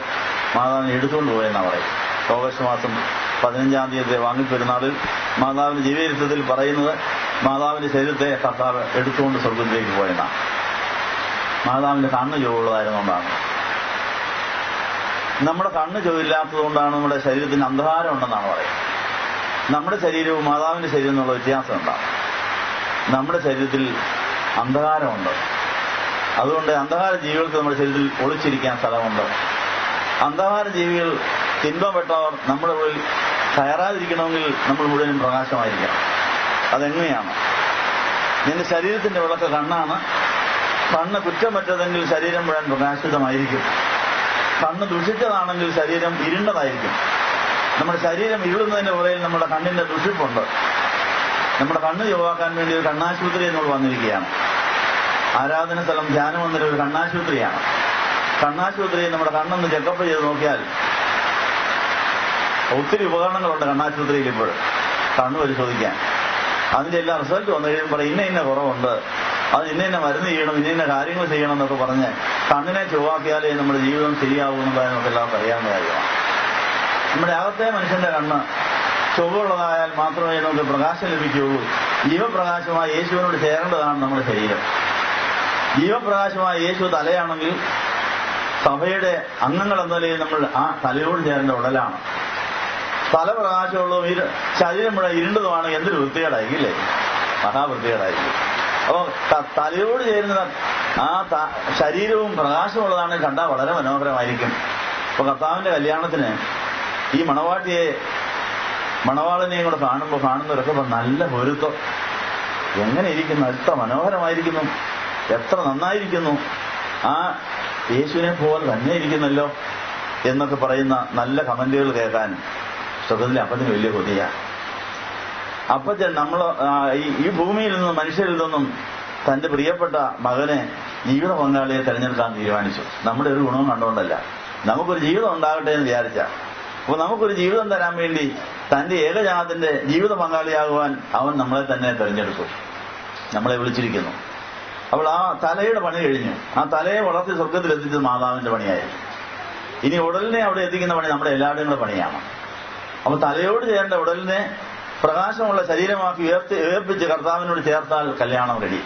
മാതാവിനെ എടുത്തുകൊണ്ട് പോയെന്നാണ് പറയും. ഓഗസ്റ്റ് മാസം 15-ാം തീയതി വാങ്ങിപ്പെരുന്നാളിൽ മാതാവിന്റെ ജീവചരിത്രത്തിൽ പറയുന്നത് മാതാവിന്റെ ശരീരത്തെ കർത്താവ് എടുത്തുകൊണ്ട് സ്വർഗത്തിലേക്ക് പോയെന്നാണ്. മാതാവിന്റെ കണ്ണ് ചുവള്ളതായിരുന്നുകൊണ്ടാണ്. നമ്മുടെ കണ്ണ് ചുവയില്ലാത്തതുകൊണ്ടാണ് നമ്മുടെ ശരീരത്തിന് അന്ധകാരം ഉണ്ടെന്നാണ് പറയുന്നത്. നമ്മുടെ ശരീരവും മാതാവിന്റെ ശരീരം എന്നുള്ള വ്യത്യാസം ഉണ്ടാകും. നമ്മുടെ ശരീരത്തിൽ അന്ധകാരമുണ്ട്. അതുകൊണ്ട് അന്ധകാര ജീവികൾക്ക് നമ്മുടെ ശരീരത്തിൽ ഒളിച്ചിരിക്കാൻ സ്ഥലമുണ്ട്. അന്ധകാര ജീവികൾ തിന്മപ്പെട്ടവർ നമ്മുടെ ഉള്ളിൽ കയറാതിരിക്കണമെങ്കിൽ നമ്മൾ മുഴുവനും പ്രകാശമായിരിക്കണം. അതെങ്ങനെയാണ്? നിന്റെ ശരീരത്തിന്റെ വിളക്ക് കണ്ണാണ്. കണ്ണ് കുറ്റമറ്റതെങ്കിൽ ശരീരം മുഴുവൻ പ്രകാശിതമായിരിക്കും. കണ്ണ് ദുഷിച്ചതാണെങ്കിൽ ശരീരം ഇരുണ്ടതായിരിക്കും. നമ്മുടെ ശരീരം ഇരുളുന്നതിന്റെ പുറകിൽ നമ്മുടെ കണ്ണിന്റെ ദുഷിപ്പുണ്ട്. നമ്മുടെ കണ്ണ് യോഗാക്കാൻ വേണ്ടി ഒരു കണ്ണാശുപത്രി എന്നോട് വന്നിരിക്കുകയാണ്. ആരാധന സ്ഥലം ധ്യാനമന്ദിരം ഒരു കണ്ണാശുപത്രിയാണ്. കണ്ണാശുപത്രിയിൽ നമ്മുടെ കണ്ണൊന്ന് ചെക്കപ്പ് ചെയ്ത് നോക്കിയാൽ ഒത്തിരി ഉപകരണങ്ങളുണ്ട് കണ്ണാശുപത്രിയിൽ ഇപ്പോൾ കണ്ണ് പരിശോധിക്കാൻ. അതിന്റെ എല്ലാ റിസൾട്ട് വന്നു കഴിയുമ്പോൾ പറയും ഇന്ന കുറവുണ്ട്, അത് ഇന്ന മരുന്ന് ചെയ്യണം, ഇന്ന കാര്യങ്ങൾ ചെയ്യണം എന്നൊക്കെ പറഞ്ഞ് കണ്ണിനെ ചൊവ്വാക്കിയാലേ നമ്മുടെ ജീവിതം ശരിയാവുന്നതായി നമുക്ക് എല്ലാവർക്കും അറിയാവുന്ന കാര്യമാണ്. നമ്മുടെ അകത്തെ മനുഷ്യന്റെ കണ്ണ് ചൊവ്വുള്ളതായാൽ മാത്രമേ നമുക്ക് പ്രകാശം ലഭിക്കുകയുള്ളൂ. ജീവപ്രകാശമായ യേശുവിനോട് ചേരേണ്ടതാണ് നമ്മുടെ ശരീരം. ജീവപ്രകാശമായ യേശു തലയാണെങ്കിൽ സഭയുടെ അംഗങ്ങൾ എന്ന നിലയിൽ നമ്മൾ ആ തലയോട് ചേരേണ്ട ഉടലാണ്. തല പ്രകാശമുള്ളതും ശരീരം മുഴുവൻ ഇരുണ്ടതുമാണ്. എന്തൊരു വൃത്തികേടായിരിക്കില്ലേ, മഹാവൃത്തികേടായിരിക്കും. അപ്പോൾ തലയോട് ചേരുന്ന ആ ശരീരവും പ്രകാശമുള്ളതാണ് കണ്ടാൽ വളരെ മനോഹരമായിരിക്കും. അപ്പൊ കർത്താവിന്റെ കല്യാണത്തിന് ഈ മണവാളിനെയും കൂടെ കാണുന്നവരൊക്കെ നല്ല പൊരുത്തം, എങ്ങനെ ഇരിക്കുന്നു, എത്ര മനോഹരമായിരിക്കുന്നു, എത്ര നന്നായിരിക്കുന്നു, ആ യേശുവിനെ പോലെ തന്നെ ഇരിക്കുന്നല്ലോ എന്നൊക്കെ പറയുന്ന നല്ല കമന്റുകൾ കേൾക്കാൻ സ്വർഗത്തിലെ അപ്പത്തിന് വലിയ കൊതിയ. അപ്പച്ചൻ നമ്മൾ ഈ ഭൂമിയിൽ നിന്നും മനുഷ്യരിൽ നിന്നും തന്റെ പ്രിയപ്പെട്ട മകനെ ജീവിത പങ്കാളിയെ തെരഞ്ഞെടുക്കാൻ തീരുമാനിച്ചു. നമ്മുടെ ഒരു ഗുണവും കണ്ടുകൊണ്ടല്ല, നമുക്കൊരു ജീവിതം ഉണ്ടാകട്ടെ എന്ന് വിചാരിച്ച. അപ്പൊ നമുക്കൊരു ജീവിതം തരാൻ വേണ്ടി തന്റെ ഏകജാതത്തിന്റെ ജീവിത പങ്കാളിയാകുവാൻ അവൻ നമ്മളെ തന്നെ തെരഞ്ഞെടുത്തു, നമ്മളെ വിളിച്ചിരിക്കുന്നു. അപ്പോൾ ആ തലയുടെ പണി കഴിഞ്ഞു. ആ തലയെ വളർത്തി സ്വർഗത്തിലെത്തിച്ചത് മാതാവിന്റെ പണിയായിരുന്നു. ഇനി ഉടലിനെ അവിടെ എത്തിക്കുന്ന പണി നമ്മുടെ എല്ലാവരുടെയും കൂടെ പണിയാണ്. അപ്പൊ തലയോട് ചേരേണ്ട ഉടലിനെ പ്രകാശമുള്ള ശരീരമാക്കി ഉയർപ്പിച്ച് കർത്താവിനോട് ചേർത്താൽ കല്യാണം റെഡി.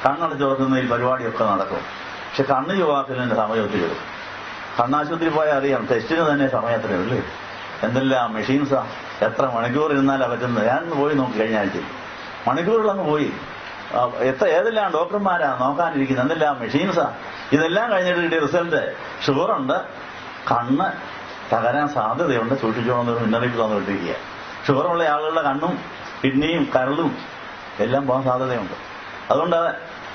കണ്ണടച്ച് തുറക്കുന്ന ഈ പരിപാടിയൊക്കെ നടക്കും. പക്ഷെ കണ്ണ് ചുവാക്കലിന്റെ സമയം ഒത്തിരി വരും. കണ്ണാശുപത്രി പോയാൽ അറിയാം, ടെസ്റ്റിന് തന്നെ സമയത്തിന് ഇല്ലേ, എന്തെല്ലാം മെഷീൻസാ, എത്ര മണിക്കൂർ ഇരുന്നാലാ പറ്റുന്നത്. ഞാനൊന്ന് പോയി നോക്കി കഴിഞ്ഞ ആഴ്ച, മണിക്കൂറുകളങ്ങ് പോയി. ഏതെല്ലാം ഡോക്ടർമാരാ നോക്കാനിരിക്കുന്നത്, എന്തെല്ലാം മെഷീൻസാ. ഇതെല്ലാം കഴിഞ്ഞിട്ട് കിട്ടിയ റിസൾട്ട് ഷുഗറുണ്ട്, കണ്ണ് തകരാൻ സാധ്യതയുണ്ട്, സൂക്ഷിച്ചോണമെന്നൊരു മുന്നറിയിപ്പ് തന്നിട്ടിരിക്കുക. ഷുഗറുള്ള ആളുകളുടെ കണ്ണും കിഡ്നിയും കരളും എല്ലാം പോകാൻ സാധ്യതയുണ്ട്. അതുകൊണ്ട്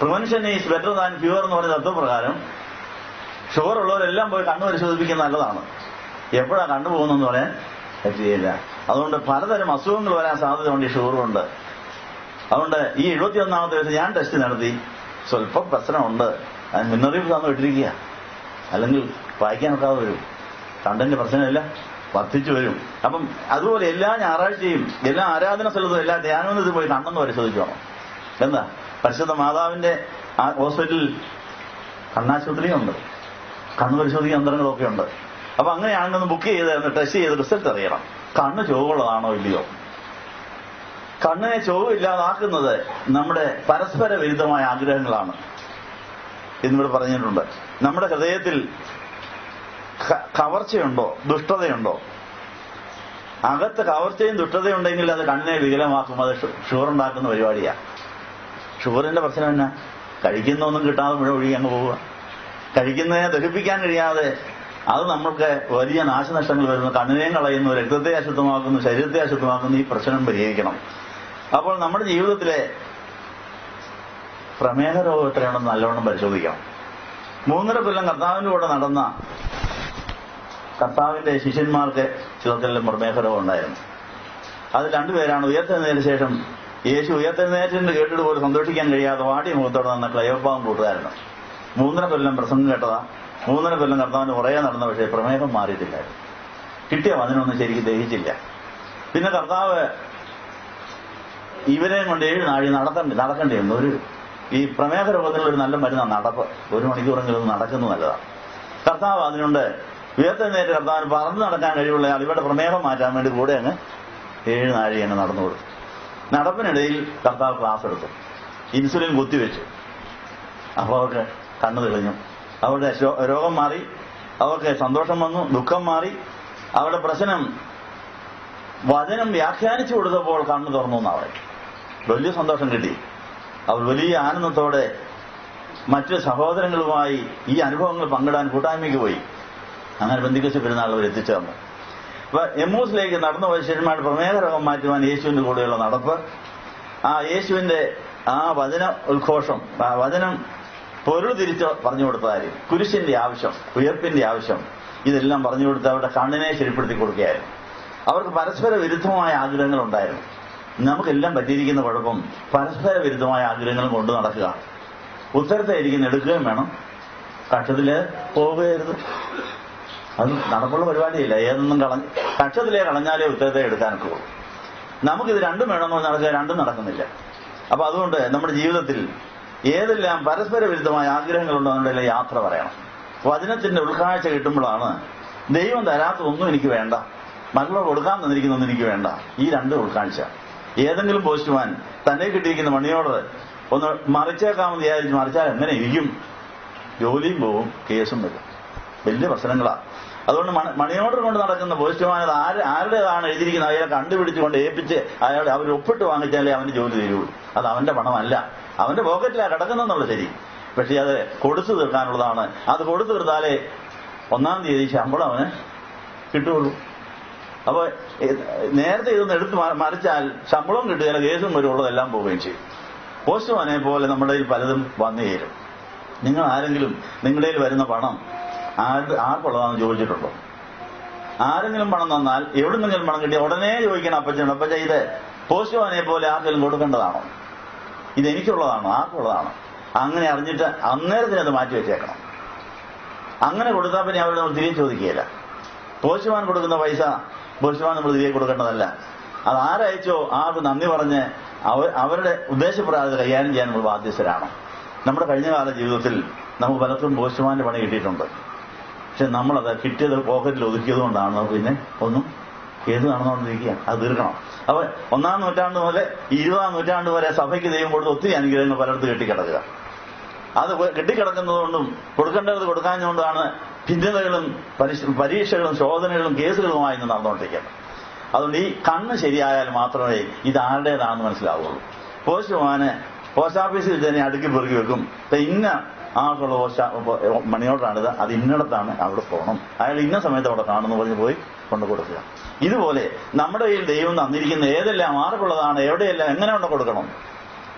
prevention is better than cure എന്ന് പറഞ്ഞ തത്വപ്രകാരം ഷുഗർ ഉള്ളവരെല്ലാം പോയി കണ്ണ് പരിശോധിപ്പിക്കുന്നത് നല്ലതാണ്. എപ്പോഴാണ് കണ്ണു പോകുന്നതെന്ന് പറയാൻ പറ്റുകയില്ല. അതുകൊണ്ട് പലതരം അസുഖങ്ങൾ വരാൻ സാധ്യതയുണ്ട് ഈ ഷുഗർ കൊണ്ട്. അതുകൊണ്ട് ഈ 71ാമത്തെ വയസ്സിൽ ഞാൻ ടെസ്റ്റ് നടത്തി, സ്വല്പം പ്രശ്നമുണ്ട്, അതിന് മുന്നറിയിപ്പ് തന്നു ഇട്ടിരിക്കുക. അല്ലെങ്കിൽ വായിക്കാൻ ഒക്കാതെ വരും, കണ്ടന്റ് പ്രശ്നമില്ല, വർദ്ധിച്ചു വരും. അപ്പം അതുപോലെ എല്ലാ ഞായറാഴ്ചയും എല്ലാ ആരാധന സ്ഥലത്തും എല്ലാ ധ്യാനത്തിൽ പോയി കണ്ണെന്ന് പരിശോധിക്കണം. എന്താ, പരിശുദ്ധ മാതാവിന്റെ ഹോസ്പിറ്റലിൽ കണ്ണാശുപത്രിയുണ്ട്, കണ്ണ് പരിശോധിക്കുന്ന യന്ത്രങ്ങളൊക്കെ ഉണ്ട്. അപ്പൊ അങ്ങനെയാണെന്ന് ബുക്ക് ചെയ്ത് ടെസ്റ്റ് ചെയ്ത് റിസൾട്ട് അറിയണം, കണ്ണ് ചുവവുള്ളതാണോ ഇല്ലയോ. കണ്ണിനെ ചുവവില്ലാതാക്കുന്നത് നമ്മുടെ പരസ്പര വിരുദ്ധമായ ആഗ്രഹങ്ങളാണ് എന്നിവിടെ പറഞ്ഞിട്ടുണ്ട്. നമ്മുടെ ഹൃദയത്തിൽ കവർച്ചയുണ്ടോ, ദുഷ്ടതയുണ്ടോ? അകത്ത് കവർച്ചയും ദുഷ്ടതയുണ്ടെങ്കിൽ അത് കണ്ണിനെ വികലമാക്കും. അത് ഷുഗർ ഉണ്ടാക്കുന്ന പരിപാടിയാണ്. ഷുഗറിന്റെ പ്രശ്നം എന്നാ? കഴിക്കുന്നൊന്നും കിട്ടാതെ മുഴുവൻ ഒഴുകി അങ്ങ് പോവുക. കഴിക്കുന്നതിനെ ദഹിപ്പിക്കാൻ കഴിയാതെ അത് നമ്മൾക്ക് വലിയ നാശനഷ്ടങ്ങൾ വരുന്നു. കണ്ണിനെയും കളയുന്നു, രക്തത്തെ അശുദ്ധമാക്കുന്നു, ശരീരത്തെ അശുദ്ധമാക്കുന്നു. ഈ പ്രശ്നം പരിഹരിക്കണം. അപ്പോൾ നമ്മുടെ ജീവിതത്തിലെ പ്രമേഹ രോഗം എത്രയാണെന്ന് നല്ലവണ്ണം പരിശോധിക്കണം. 3.5 കൊല്ലം കർത്താവിന്റെ കൂടെ നടന്ന കർത്താവിന്റെ ശിഷ്യന്മാർക്ക് ചിലർക്കെല്ലാം പ്രമേഹ രോഗം ഉണ്ടായിരുന്നു. അത് 2 പേരാണ്. ഉയർത്തെഴുന്നേറ്റ ശേഷം യേശു ഉയർത്തെഴുന്നേറ്റിന്റെ കേട്ടിട്ട് പോലും സന്തോഷിക്കാൻ കഴിയാതെ വാടിയ മുഖത്തോടെ നടന്ന ക്ലയോപ്പാവും കൂട്ടുകാരനും 3.5 കൊല്ലം പ്രസംഗം കേട്ടതാ. 3.5 കൊല്ലം കർത്താവിന് കുറേ നടന്ന, പക്ഷേ പ്രമേഹം മാറിയിട്ടില്ലായിരുന്നു. കിട്ടിയ വചനമൊന്നും ശരിക്കും ദഹിച്ചില്ല. പിന്നെ കർത്താവ് ഇവരെയും കൊണ്ട് 7 നാഴി നടക്കേണ്ടി വന്നു. ഈ പ്രമേഹ രോഗത്തിനുള്ള ഒരു നല്ല മരുന്നാണ് നടപ്പ്. 1 മണിക്കൂറെങ്കിലും നടക്കുന്നത് നല്ലതാണ്. കർത്താവ് അതിനുണ്ട് ഉയർത്തെഴുന്നേറ്റ് കർത്താവിന് പറന്ന് നടക്കാൻ കഴിവുള്ള ആൾ ഇവരുടെ പ്രമേഹം മാറ്റാൻ വേണ്ടി കൂടെ അങ്ങ് 7 നാഴി അങ്ങ് നടന്നു കൊടുത്തു. നടപ്പിനിടയിൽ കർത്താവ് ക്ലാസ് എടുത്തു, ഇൻസുലിൻ കുത്തിവെച്ചു. അപ്പോൾ അവർക്ക് കണ്ണു തെളിഞ്ഞു, അവരുടെ രോഗം മാറി, അവർക്ക് സന്തോഷം വന്നു, ദുഃഖം മാറി. അവരുടെ പ്രശ്നം വചനം വ്യാഖ്യാനിച്ചു കൊടുത്തപ്പോൾ കണ്ണു തുറന്നു എന്നവരെ വലിയ സന്തോഷം കിട്ടി. അവർ വലിയ ആനന്ദത്തോടെ മറ്റു സഹോദരങ്ങളുമായി ഈ അനുഭവങ്ങൾ പങ്കിടാൻ കൂട്ടായ്മയ്ക്ക് പോയി. അങ്ങനെ പെന്തിക്കോസ്ത് പെരുന്നാൾ അവർ എത്തിച്ചേർന്നു. അപ്പൊ എമ്മൂസിലേക്ക് നടന്നു പോയ ശിഷ്യന്മാരുടെ പ്രമേഹ രോഗം മാറ്റുവാൻ യേശുവിന്റെ കൂടെയുള്ള നടപ്പ്, ആ യേശുവിന്റെ ആ വചന ഉദ്ഘോഷം, ആ വചനം പൊരുൾ തിരിച്ച് പറഞ്ഞു കൊടുത്ത കാര്യം, കുരിശിന്റെ ആവശ്യം, ഉയർപ്പിന്റെ ആവശ്യം, ഇതെല്ലാം പറഞ്ഞു കൊടുത്ത് അവരുടെ കണ്ണിനെ ശരിപ്പെടുത്തി കൊടുക്കുകയായിരുന്നു. അവർക്ക് പരസ്പര വിരുദ്ധമായ ആഗ്രഹങ്ങൾ ഉണ്ടായിരുന്നു. നമുക്കെല്ലാം പറ്റിയിരിക്കുന്ന കുഴപ്പം പരസ്പര വിരുദ്ധമായ ആഗ്രഹങ്ങൾ കൊണ്ട് നടക്കുക. ഉത്തരത്തെ ഇരിക്കുന്ന എടുക്കുകയും വേണം, കക്ഷത്തില് പോവുകയരുത്. അത് നടപ്പുള്ള പരിപാടിയില്ല. ഏതൊന്നും കക്ഷത്തിലേ കളഞ്ഞാലേ ഉത്തരത്തെ എടുക്കാനൊക്കെ ഉള്ളൂ. നമുക്കിത് രണ്ടും വേണമെന്ന് നടക്കുക, രണ്ടും നടക്കുന്നില്ല. അപ്പൊ അതുകൊണ്ട് നമ്മുടെ ജീവിതത്തിൽ ഏതെല്ലാം പരസ്പര വിരുദ്ധമായ ആഗ്രഹങ്ങളുണ്ടോ അതിൻ്റെ യാത്ര പറയണം. വചനത്തിന്റെ ഉൾക്കാഴ്ച കിട്ടുമ്പോഴാണ് ദൈവം തരാത്തതൊന്നും എനിക്ക് വേണ്ട, മറ്റുള്ളവർ കൊടുക്കാൻ തന്നിരിക്കുന്നൊന്നും എനിക്ക് വേണ്ട, ഈ രണ്ട് ഉൾക്കാഴ്ച. ഏതെങ്കിലും പോസ്റ്റ്മാൻ തന്നെ കിട്ടിയിരിക്കുന്ന മണി ഓർഡർ ഒന്ന് മറിച്ചേക്കാമെന്ന് വിചാരിച്ച് മറിച്ചാൽ എങ്ങനെ ഇരിക്കും? ജോലിയും പോവും, കേസും വരും, വലിയ പ്രശ്നങ്ങളാ. അതുകൊണ്ട് മണി ഓർഡർ കൊണ്ട് നടക്കുന്ന പോസ്റ്റ്മാൻ ആരുടേതാണ് എഴുതിയിരിക്കുന്നത് അയാളെ കണ്ടുപിടിച്ചുകൊണ്ട് ഏൽപ്പിച്ച് അയാൾ അവർ ഒപ്പിട്ട് വാങ്ങിച്ചാലേ അവന് ജോലി തരുള്ളൂ. അത് അവന്റെ പണമല്ല, അവന്റെ പോക്കറ്റിലാണ് കിടക്കുന്നെന്നുള്ള ശരി. പക്ഷെ അത് കൊടുത്തു തീർക്കാനുള്ളതാണ്. അത് കൊടുത്തു തീർത്താലേ 1-ാം തീയതി ശമ്പളം അവന് കിട്ടുള്ളൂ. അപ്പൊ നേരത്തെ ഇതൊന്ന് എടുത്ത് മറിച്ചാൽ ശമ്പളവും കിട്ടുകയില്ല, കേസും വരുള്ളതെല്ലാം പോവുകയും ചെയ്യും. പോസ്റ്റ്മാനെ പോലെ നമ്മുടെ കയ്യിൽ പലതും വന്നു ചേരും. നിങ്ങൾ ആരെങ്കിലും നിങ്ങളുടെ കയ്യിൽ വരുന്ന പണം ആർക്കുള്ളതാണെന്ന് ചോദിച്ചിട്ടുണ്ടോ? ആരെങ്കിലും പണം തന്നാൽ എവിടുന്നെങ്കിലും പണം കിട്ടിയ ഉടനെ ചോദിക്കണം അപ്പച്ചനോട്, അപ്പച്ച ഇത് പോസ്റ്റ്മാനെ പോലെ ആർക്കെങ്കിലും കൊടുക്കേണ്ടതാണോ? ഇത് എനിക്കുള്ളതാണോ? ആർക്കുള്ളതാണോ? അങ്ങനെ അറിഞ്ഞിട്ട് അന്നേരത്തിനത് മാറ്റി വെച്ചേക്കണം. അങ്ങനെ കൊടുത്താൽ പിന്നെ അവരോട് നമ്മൾ തിരികെ ചോദിക്കുകയില്ല. പോസ്റ്റ്മാൻ കൊടുക്കുന്ന പൈസ പോസ്റ്റ്മാൻ നമ്മൾ തിരികെ കൊടുക്കേണ്ടതല്ല. അത് ആരയച്ചോ ആർക്ക് നന്ദി പറഞ്ഞ് അവരുടെ ഉദ്ദേശപ്രകാരം കൈകാര്യം ചെയ്യാൻ നമ്മൾ ബാധ്യസ്ഥരാണ്. നമ്മുടെ കഴിഞ്ഞകാല ജീവിതത്തിൽ നമുക്ക് പലർക്കും പോസ്റ്റ്മാന്റെ പണി കിട്ടിയിട്ടുണ്ട്. പക്ഷെ നമ്മളത് കിട്ടിയത് പോക്കറ്റിൽ ഒതുക്കിയത് കൊണ്ടാണ് നമുക്ക് പിന്നെ ഒന്നും ഏത് നടന്നുകൊണ്ടിരിക്കുക. അത് തീർക്കണം. അപ്പൊ 1-ാം നൂറ്റാണ്ട് മുതൽ 20-ാം നൂറ്റാണ്ട് വരെ സഭയ്ക്ക് ദൈവം കൊടുത്ത് ഒത്തിരി അനുഗ്രഹങ്ങൾ പലയിടത്ത് കെട്ടിക്കിടക്കുക. അത് കെട്ടിക്കിടക്കുന്നതുകൊണ്ടും കൊടുക്കേണ്ടത് കൊടുക്കാഞ്ഞുകൊണ്ടാണ് ഭിന്നതകളും പരീക്ഷകളും ശോധനകളും കേസുകളുമായി ഇന്ന് നടന്നുകൊണ്ടിരിക്കുന്നത്. അതുകൊണ്ട് ഈ കണ്ണ് ശരിയായാൽ മാത്രമേ ഇത് ആരുടേതാണെന്ന് മനസ്സിലാവുള്ളൂ. പോസ്റ്റ്മാന് പോസ്റ്റ് ഓഫീസിൽ തന്നെ അടുക്കി പെറുക്കി വെക്കും, ഇന്ന ആൾക്കുള്ള മണി ഓർഡറാണിത്, അത് ഇന്നിടത്താണ്, അവിടെ പോകണം, അയാൾ ഇന്ന സമയത്ത് അവിടെ കാണുന്നു പറഞ്ഞ് പോയി കൊണ്ടു കൊടുക്കുക. ഇതുപോലെ നമ്മുടെ കയ്യിൽ ദൈവം തന്നിരിക്കുന്ന ഏതെല്ലാം ആർക്കുള്ളതാണ്, എവിടെയെല്ലാം എങ്ങനെ കൊണ്ട് കൊടുക്കണം,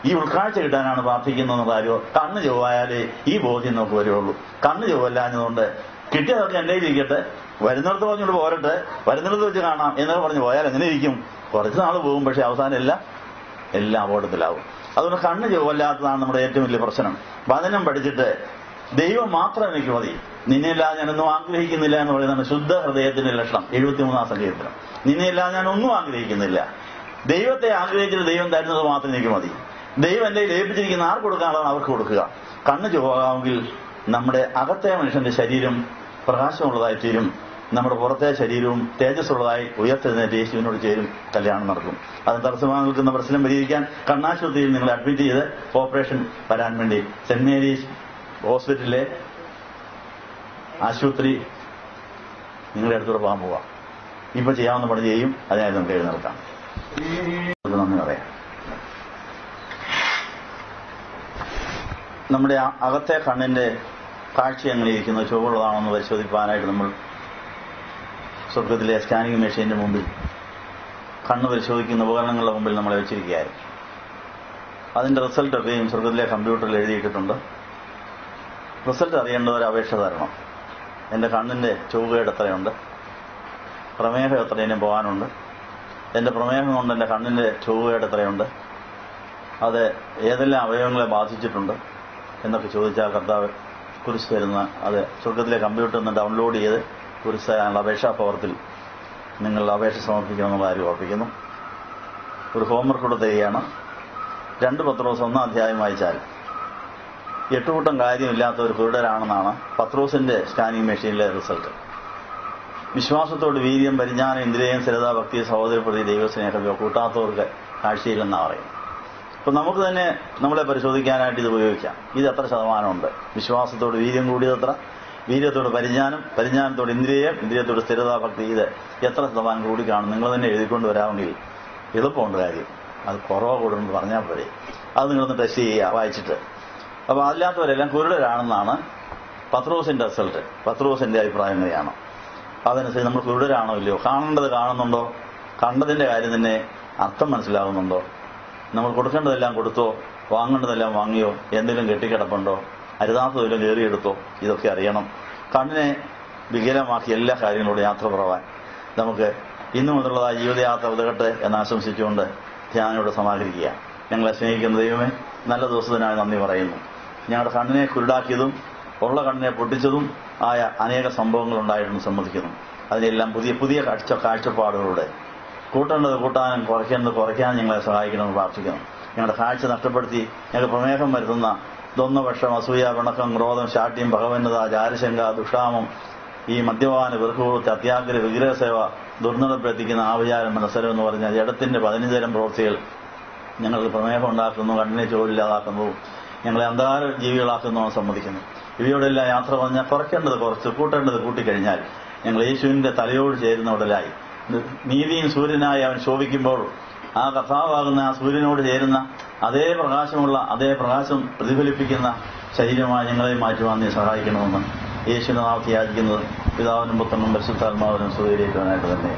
ഈ ഉൾക്കാഴ്ച കിട്ടാനാണ് പ്രാർത്ഥിക്കുന്നതെന്ന കാര്യം. കണ്ണ് ചൊവ്വായാലേ ഈ ബോധ്യം നമുക്ക് വരുള്ളൂ. കണ്ണ് ചൊവ്വല്ലാഞ്ഞതുകൊണ്ട് കിട്ടിയതൊക്കെ എൻ്റെ ഇരിക്കട്ടെ, വരുന്നിടത്ത് പറഞ്ഞുകൊണ്ട് പോരട്ടെ, വരുന്നിടത്ത് വെച്ച് കാണാം എന്നൊക്കെ പറഞ്ഞ് പോയാൽ എങ്ങനെ ഇരിക്കും? കുറച്ച് നാൾ പോകും, പക്ഷെ അവസാനം എല്ലാം അപകടത്തിലാവും. അതുകൊണ്ട് കണ്ണ് ചൊവ്വല്ലാത്തതാണ് നമ്മുടെ ഏറ്റവും വലിയ പ്രശ്നം. വചനം പഠിച്ചിട്ട് ദൈവം മാത്രം എനിക്ക് മതി, നിന്നെയില്ലാതെ ഞാനൊന്നും ആഗ്രഹിക്കുന്നില്ല എന്ന് പറയുന്നതാണ് ശുദ്ധ ഹൃദയത്തിന്റെ ലക്ഷണം. 73-ാം സങ്കീർത്തനം. നിന്നെയില്ലാതെ ഞാൻ ഒന്നും ആഗ്രഹിക്കുന്നില്ല, ദൈവത്തെ ആഗ്രഹിച്ചിട്ട് ദൈവം തരുന്നത് മാത്രം എനിക്ക് മതി. ദൈവം എന്റെ ലയിപ്പിച്ചിരിക്കുന്ന ആർക്ക് കൊടുക്കാനുള്ളതാണ് അവർക്ക് കൊടുക്കുക. കണ്ണ് ചൊവ്വാമെങ്കിൽ നമ്മുടെ അകത്തെ മനുഷ്യന്റെ ശരീരം പ്രകാശമുള്ളതായി തീരും, നമ്മുടെ പുറത്തെ ശരീരവും തേജസ്സുള്ളതായി ഉയർത്തെഴുന്നേറ്റ് യേശുവിനോട് ചേരും, കല്യാണം നടക്കും. അതിന് തടസ്സമായി നിൽക്കുന്ന പ്രശ്നം പരിഹരിക്കാൻ കണ്ണാശുപത്രിയിൽ നിങ്ങൾ അഡ്മിറ്റ് ചെയ്ത് ഓപ്പറേഷൻ വരാൻ വേണ്ടി സെന്റ് മേരീസ് ഹോസ്പിറ്റലിലെ ആശുപത്രി നിങ്ങളുടെ അടുത്തൂടെ പോകാൻ പോവാം. ഇപ്പൊ ചെയ്യാവുന്ന പണി ചെയ്യും, അതിനായി നമുക്ക് എഴുന്നേൽക്കാം. നന്ദി പറയാം. നമ്മുടെ അകത്തെ കണ്ണിന്റെ കാഴ്ച എങ്ങനെ ഇരിക്കുന്നത്, ചുവടുള്ളതാണെന്ന് പരിശോധിക്കാനായിട്ട് നമ്മൾ സ്വർഗത്തിലെ സ്കാനിങ് മെഷീന്റെ മുമ്പിൽ കണ്ണ് പരിശോധിക്കുന്ന ഉപകരണങ്ങളുടെ മുമ്പിൽ നമ്മളെ വെച്ചിരിക്കുകയായിരുന്നു. അതിന്റെ റിസൾട്ടൊക്കെയും സ്വർഗത്തിലെ കമ്പ്യൂട്ടറിൽ എഴുതിയിട്ടിട്ടുണ്ട്. റിസൾട്ട് അറിയേണ്ടവർ അപേക്ഷ തരണം. എൻ്റെ കണ്ണിന്റെ ചുവകേട് എത്രയുണ്ട്, പ്രമേഹം എത്രയും പോകാനുണ്ട്, എൻ്റെ പ്രമേഹം കൊണ്ട് എൻ്റെ കണ്ണിന്റെ ചുവകേട് എത്രയുണ്ട്, അത് ഏതെല്ലാം അവയവങ്ങളെ ബാധിച്ചിട്ടുണ്ട് എന്നൊക്കെ ചോദിച്ചാൽ കർത്താവ് കുറിച്ച് തരുന്ന അത് സ്വർഗത്തിലെ കമ്പ്യൂട്ടറിൽ നിന്ന് ഡൗൺലോഡ് ചെയ്ത് കുറിച്ച് തരാനുള്ള അപേക്ഷാ പത്രത്തിൽ നിങ്ങൾ അപേക്ഷ സമർപ്പിക്കണമെന്നുള്ള കാര്യം ഓർപ്പിക്കുന്നു. ഒരു ഹോംവർക്ക് കൂടെ തരികയാണ്. 2 പത്രോസ് 1-ാം അധ്യായം വായിച്ചാൽ 8 കൂട്ടം കാര്യമില്ലാത്ത ഒരു കുരുടരാണെന്നാണ് പത്രോസിന്റെ സ്കാനിങ് മെഷീനിലെ റിസൾട്ട്. വിശ്വാസത്തോട് വീര്യം, പരിജ്ഞാനം, ഇന്ദ്രിയം, സ്ഥിരത, ഭക്തി, സഹോദരപ്രതി, ദൈവസ്നേഹം കൂട്ടാത്തവർക്ക് കാഴ്ചയില്ലെന്നാണ് പറയുന്നത്. അപ്പൊ നമുക്ക് തന്നെ നമ്മളെ പരിശോധിക്കാനായിട്ട് ഇത് ഉപയോഗിക്കാം. ഇത് എത്ര ശതമാനമുണ്ട്? വിശ്വാസത്തോട് വീര്യം കൂടിയതെത്ര, വീര്യത്തോട് പരിജ്ഞാനം, പരിജ്ഞാനത്തോട് ഇന്ദ്രിയം, ഇന്ദ്രിയത്തോട് സ്ഥിരത, ഭക്തി, ഇത് എത്ര ശതമാനം കൂടി കാണും? നിങ്ങൾ തന്നെ എഴുതിക്കൊണ്ട് വരാമെങ്കിൽ എളുപ്പമുണ്ട് കാര്യം. അത് കുറവോ കൂടുമെന്ന് പറഞ്ഞാൽ പോരെ. അത് നിങ്ങളൊന്ന് ടെസ്റ്റ് ചെയ്യുക വായിച്ചിട്ട്. അപ്പൊ അല്ലാത്തവരെല്ലാം കുരുടരാണെന്നാണ് പത്രോസിന്റെ റിസൾട്ട്. പത്രോസിന്റെ അഭിപ്രായം എങ്ങനെയാണ്? അതനുസരിച്ച് നമ്മൾ കുരുടരാണോ ഇല്ലയോ, കാണേണ്ടത് കാണുന്നുണ്ടോ, കണ്ടതിന്റെ കാര്യം തന്നെ അർത്ഥം മനസ്സിലാകുന്നുണ്ടോ, നമ്മൾ കൊടുക്കേണ്ടതെല്ലാം കൊടുത്തോ, വാങ്ങേണ്ടതെല്ലാം വാങ്ങിയോ, എന്തെങ്കിലും കെട്ടിക്കിടപ്പുണ്ടോ, അരുതാത്തതെല്ലാം കയറിയെടുത്തോ, ഇതൊക്കെ അറിയണം. കണ്ണിനെ വികലമാക്കി എല്ലാ കാര്യങ്ങളോട് യാത്ര പറവാൻ നമുക്ക് ഇന്നു മുതലുള്ളതായ ജീവിതയാത്ര ഉതകട്ടെ എന്ന് ആശംസിച്ചുകൊണ്ട് ധ്യാനയോട് സമാഹരിക്കുക. ഞങ്ങളെ സ്നേഹിക്കുന്ന ദൈവമേ, നല്ല ദിവസത്തിനായി നന്ദി പറയുന്നു. ഞങ്ങളുടെ കണ്ണിനെ കുരുടാക്കിയതും ഉള്ള കണ്ണിനെ പൊട്ടിച്ചതും ആയ അനേക സംഭവങ്ങൾ ഉണ്ടായിരുന്നു സമ്മതിക്കുന്നു. അതിനെല്ലാം പുതിയ പുതിയ കാഴ്ചപ്പാടുകളുടെ കൂട്ടേണ്ടത് കൂട്ടാനും കുറയ്ക്കേണ്ടത് കുറയ്ക്കാനും ഞങ്ങളെ സഹായിക്കണമെന്ന് പ്രാർത്ഥിക്കുന്നു. ഞങ്ങളുടെ കാഴ്ച നഷ്ടപ്പെടുത്തി ഞങ്ങൾക്ക് പ്രമേഹം വരുത്തുന്ന ദ്വന്ദ്വപക്ഷം, അസൂയ, പിണക്കം, ക്രോധം, ശാഠ്യം, ഭഗവന്നത, ജാരശങ്ക, ദുഷ്ടാമം, ഈ മദ്യപാന, വെറുക്കുപൂർത്തി, അത്യാഗ്രഹ, വിഗ്രഹസേവ, ദുർനടപ്പെടുത്തിക്കുന്ന ആവിചാരം, മനസ്സരം എന്ന് പറഞ്ഞാൽ ജഡത്തിന്റെ 15 തരം പ്രവൃത്തികൾ ഞങ്ങൾക്ക് പ്രമേഹം ഉണ്ടാക്കുന്നു, കണ്ണിനെ ചോരില്ലാതാക്കുന്നു, ഞങ്ങളെ അന്ധകാര ജീവികളാക്കുന്നു സമ്മതിക്കുന്നു. ഇവയോടെല്ലാം യാത്ര പറഞ്ഞാൽ കുറയ്ക്കേണ്ടത് കുറച്ച് കൂട്ടേണ്ടത് കൂട്ടിക്കഴിഞ്ഞാൽ ഞങ്ങൾ യേശുവിന്റെ തലയോട് ചേരുന്ന ഉടലായി നീതിയും സൂര്യനായി അവൻ ശോഭിക്കുമ്പോൾ ആ കർത്താവാകുന്ന ആ സൂര്യനോട് ചേരുന്ന അതേ പ്രകാശമുള്ള അതേ പ്രകാശം പ്രതിഫലിപ്പിക്കുന്ന ശരീരമായി ഞങ്ങളെ മാറ്റുവാൻ നീ സഹായിക്കണമെന്ന് യേശുവിന്റെ നാമത്തിൽ യാചിക്കുന്നത് പിതാവിനും പുത്രനും പരിശുദ്ധാത്മാവിനും സ്തുതിയിലേക്കുവാനായിട്ട് തന്നെ.